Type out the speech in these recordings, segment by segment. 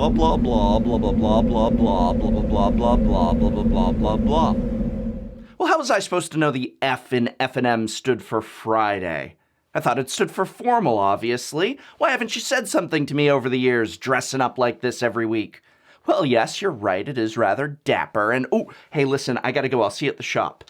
blah blah blah blah blah blah blah blah blah blah blah blah blah blah blah blah blah. Well, how was I supposed to know the F in F&M stood for Friday? I thought it stood for formal, obviously. Why haven't you said something to me over the years, dressing up like this every week? Well, yes, you're right, it is rather dapper, and oh, hey, listen, I gotta go, I'll see you at the shop.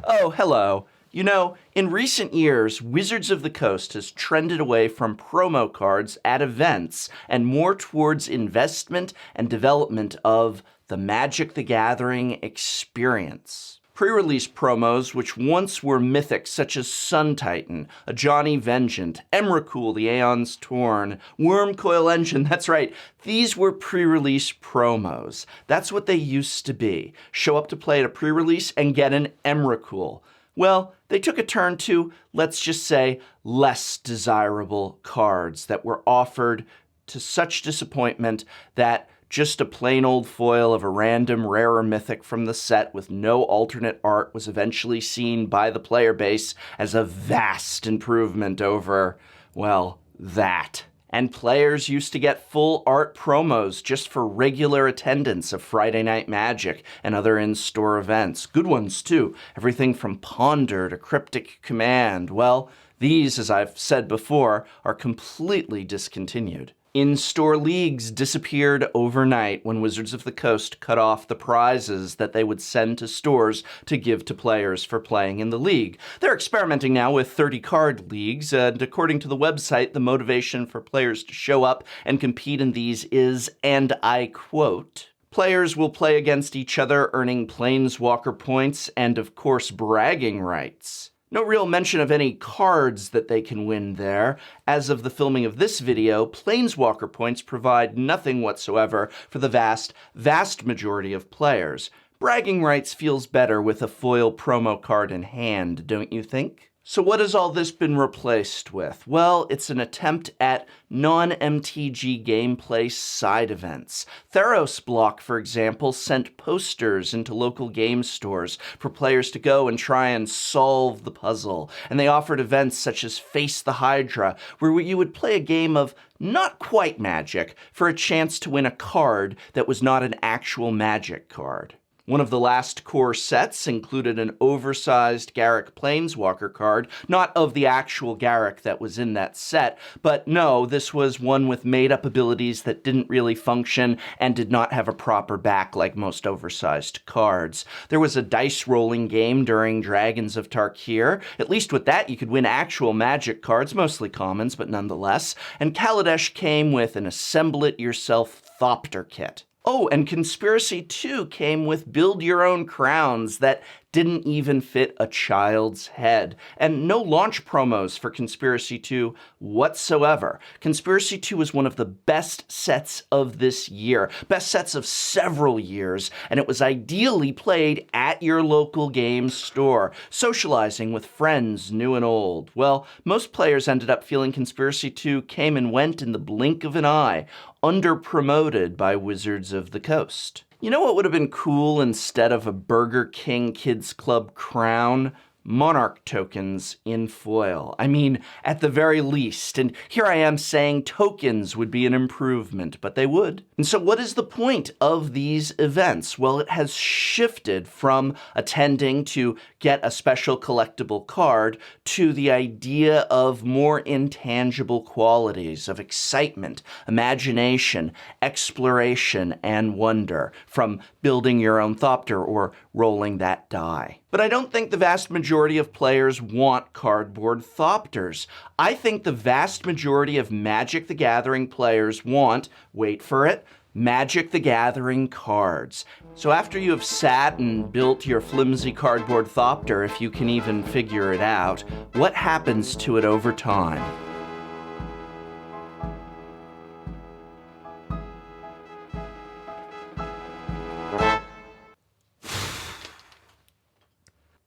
Oh, hello. You know, in recent years, Wizards of the Coast has trended away from promo cards at events and more towards investment and development of the Magic the Gathering experience. Pre-release promos, which once were mythic, such as Sun Titan, Ajani Vengeant, Emrakul, the Aeon's Torn, Wormcoil Engine, that's right, these were pre-release promos. That's what they used to be. Show up to play at a pre-release and get an Emrakul. Well, they took a turn to, let's just say, less desirable cards that were offered to such disappointment that just a plain old foil of a random rarer mythic from the set with no alternate art was eventually seen by the player base as a vast improvement over, well, that. And players used to get full art promos just for regular attendance of Friday Night Magic and other in-store events. Good ones, too. Everything from Ponder to Cryptic Command. Well, these, as I've said before, are completely discontinued. In-store leagues disappeared overnight when Wizards of the Coast cut off the prizes that they would send to stores to give to players for playing in the league. They're experimenting now with 30-card leagues, and according to the website, the motivation for players to show up and compete in these is, and I quote, "Players will play against each other, earning Planeswalker points and, of course, bragging rights." No real mention of any cards that they can win there. As of the filming of this video, Planeswalker points provide nothing whatsoever for the vast, vast majority of players. Bragging rights feels better with a foil promo card in hand, don't you think? So what has all this been replaced with? Well, it's an attempt at non-MTG gameplay side events. Theros Block, for example, sent posters into local game stores for players to go and try and solve the puzzle. And they offered events such as Face the Hydra, where you would play a game of not quite Magic for a chance to win a card that was not an actual Magic card. One of the last core sets included an oversized Garruk Planeswalker card, not of the actual Garruk that was in that set, but no, this was one with made-up abilities that didn't really function and did not have a proper back like most oversized cards. There was a dice-rolling game during Dragons of Tarkir. At least with that, you could win actual Magic cards, mostly commons, but nonetheless. And Kaladesh came with an Assemble-It-Yourself Thopter kit. Oh, and Conspiracy 2 came with build-your-own crowns that didn't even fit a child's head. And no launch promos for Conspiracy 2 whatsoever. Conspiracy 2 was one of the best sets of this year, best sets of several years, and it was ideally played at your local game store, socializing with friends new and old. Well, most players ended up feeling Conspiracy 2 came and went in the blink of an eye, under-promoted by Wizards of the Coast. You know what would have been cool instead of a Burger King Kids Club crown? Monarch tokens in foil. I mean, at the very least. And here I am saying tokens would be an improvement, but they would. And so what is the point of these events? Well, it has shifted from attending to get a special collectible card to the idea of more intangible qualities of excitement, imagination, exploration, and wonder from building your own Thopter or rolling that die. But I don't think the vast majority of players want cardboard Thopters. I think the vast majority of Magic the Gathering players want, wait for it, Magic the Gathering cards. So after you have sat and built your flimsy cardboard Thopter, if you can even figure it out, what happens to it over time?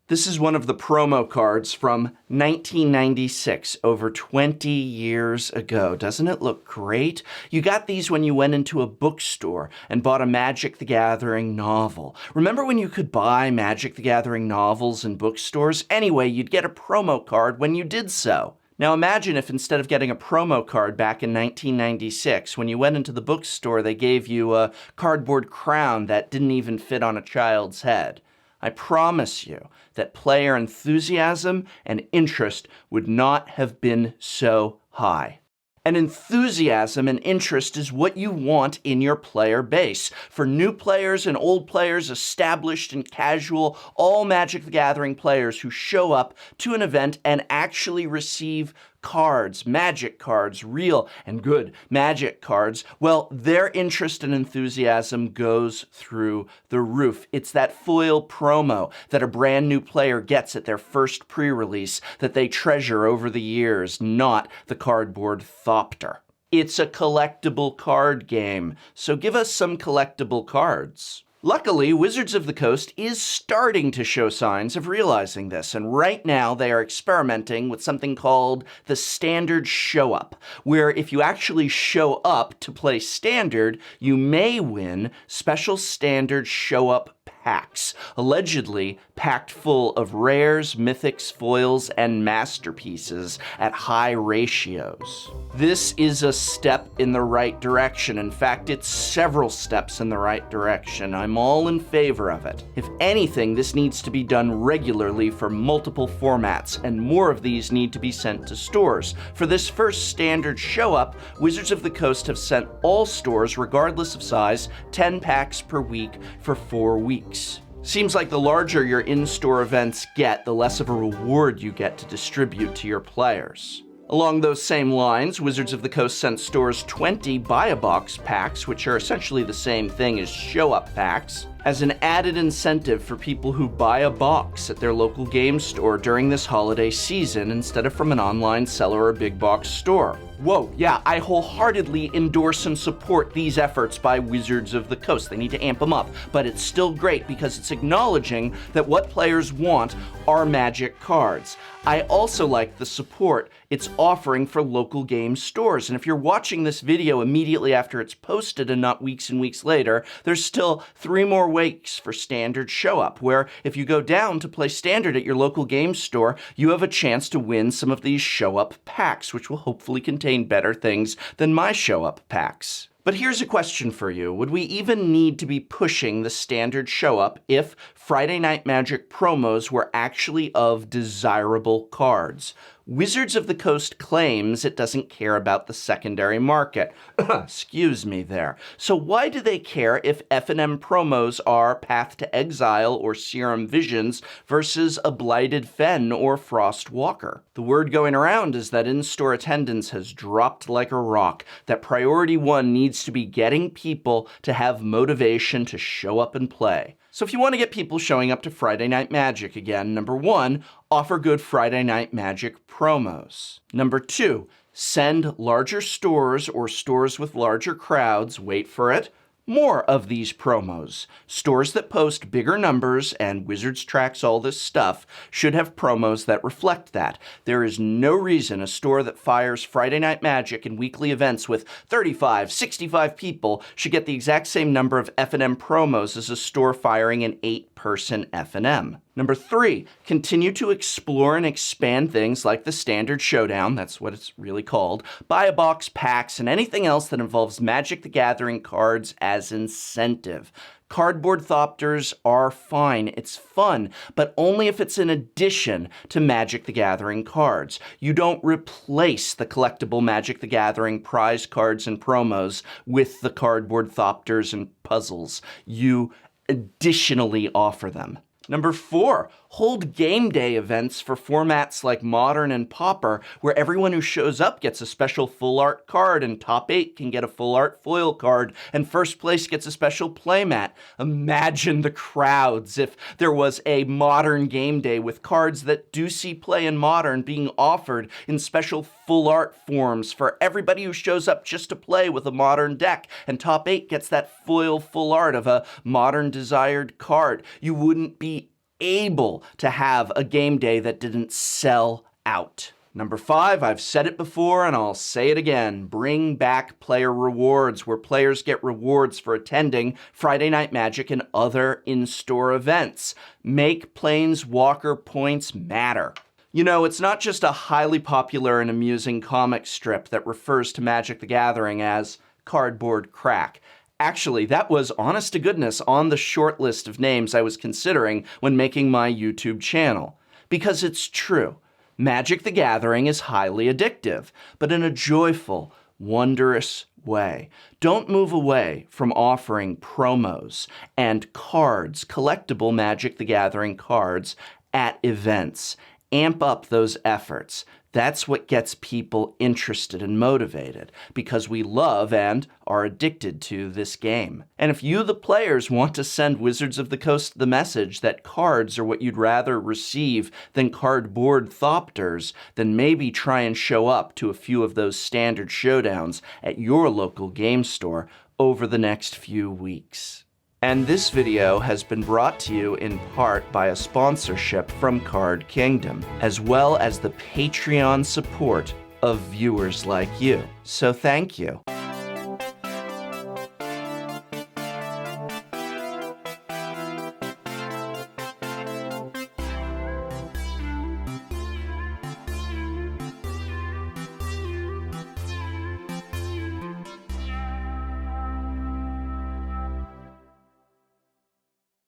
This is one of the promo cards from 1996, over 20 years ago. Doesn't it look great? You got these when you went into a bookstore and bought a Magic the Gathering novel. Remember when you could buy Magic the Gathering novels in bookstores? Anyway, you'd get a promo card when you did so. Now imagine if instead of getting a promo card back in 1996, when you went into the bookstore, they gave you a cardboard crown that didn't even fit on a child's head. I promise you that player enthusiasm and interest would not have been so high. And enthusiasm and interest is what you want in your player base. For new players and old players, established and casual, all Magic the Gathering players who show up to an event and actually receive cards, magic cards, real and good magic cards, well, their interest and enthusiasm goes through the roof. It's that foil promo that a brand new player gets at their first pre-release that they treasure over the years, not the cardboard thopter. It's a collectible card game, so give us some collectible cards. Luckily, Wizards of the Coast is starting to show signs of realizing this, and right now they are experimenting with something called the Standard Show Up, where if you actually show up to play Standard, you may win special Standard Show Up packs, allegedly packed full of rares, mythics, foils, and masterpieces at high ratios. This is a step in the right direction. In fact, it's several steps in the right direction. I'm all in favor of it. If anything, this needs to be done regularly for multiple formats, and more of these need to be sent to stores. For this first Standard Show Up, Wizards of the Coast have sent all stores, regardless of size, 10 packs per week for 4 weeks. Seems like the larger your in-store events get, the less of a reward you get to distribute to your players. Along those same lines, Wizards of the Coast sent stores 20 buy-a-box packs, which are essentially the same thing as show-up packs, as an added incentive for people who buy a box at their local game store during this holiday season instead of from an online seller or big box store. Whoa, yeah, I wholeheartedly endorse and support these efforts by Wizards of the Coast. They need to amp them up, but it's still great because it's acknowledging that what players want are Magic cards. I also like the support it's offering for local game stores. And if you're watching this video immediately after it's posted and not weeks and weeks later, there's still 3 more weeks for Standard Show Up, where if you go down to play Standard at your local game store, you have a chance to win some of these Show Up packs, which will hopefully contain better things than my Show Up packs. But here's a question for you. Would we even need to be pushing the Standard Show Up if Friday Night Magic promos were actually of desirable cards? Wizards of the Coast claims it doesn't care about the secondary market. Excuse me there. So why do they care if F&M promos are Path to Exile or Serum Visions versus a Blighted Fen or Frost Walker? The word going around is that in-store attendance has dropped like a rock, that priority one needs to be getting people to have motivation to show up and play. So if you want to get people showing up to Friday Night Magic again, number 1, offer good Friday Night Magic promos. Number 2, send larger stores or stores with larger crowds, wait for it, more of these promos. Stores that post bigger numbers, and Wizards tracks all this stuff, should have promos that reflect that. There is no reason a store that fires Friday Night Magic and weekly events with 35, 65 people should get the exact same number of F&M promos as a store firing an 8-person F&M. Number 3, continue to explore and expand things like the Standard Showdown, that's what it's really called, buy-a-box packs, and anything else that involves Magic the Gathering cards as incentive. Cardboard thopters are fine, it's fun, but only if it's in addition to Magic the Gathering cards. You don't replace the collectible Magic the Gathering prize cards and promos with the cardboard thopters and puzzles. You additionally offer them. Number 4, hold game day events for formats like Modern and Pauper, where everyone who shows up gets a special full art card, and top 8 can get a full art foil card, and first place gets a special playmat. Imagine the crowds if there was a Modern game day with cards that do see play in Modern being offered in special full art forms for everybody who shows up just to play with a Modern deck, and top 8 gets that foil full art of a Modern desired card. You wouldn't be able to have a game day that didn't sell out. Number 5, I've said it before and I'll say it again. Bring back player rewards, where players get rewards for attending Friday Night Magic and other in-store events. Make Planeswalker points matter. You know, it's not just a highly popular and amusing comic strip that refers to Magic the Gathering as cardboard crack. Actually, that was, honest to goodness, on the short list of names I was considering when making my YouTube channel. Because it's true. Magic the Gathering is highly addictive, but in a joyful, wondrous way. Don't move away from offering promos and cards, collectible Magic the Gathering cards, at events. Amp up those efforts. That's what gets people interested and motivated, because we love and are addicted to this game. And if you, the players, want to send Wizards of the Coast the message that cards are what you'd rather receive than cardboard thopters, then maybe try and show up to a few of those standard showdowns at your local game store over the next few weeks. And this video has been brought to you in part by a sponsorship from Card Kingdom, as well as the Patreon support of viewers like you. So thank you.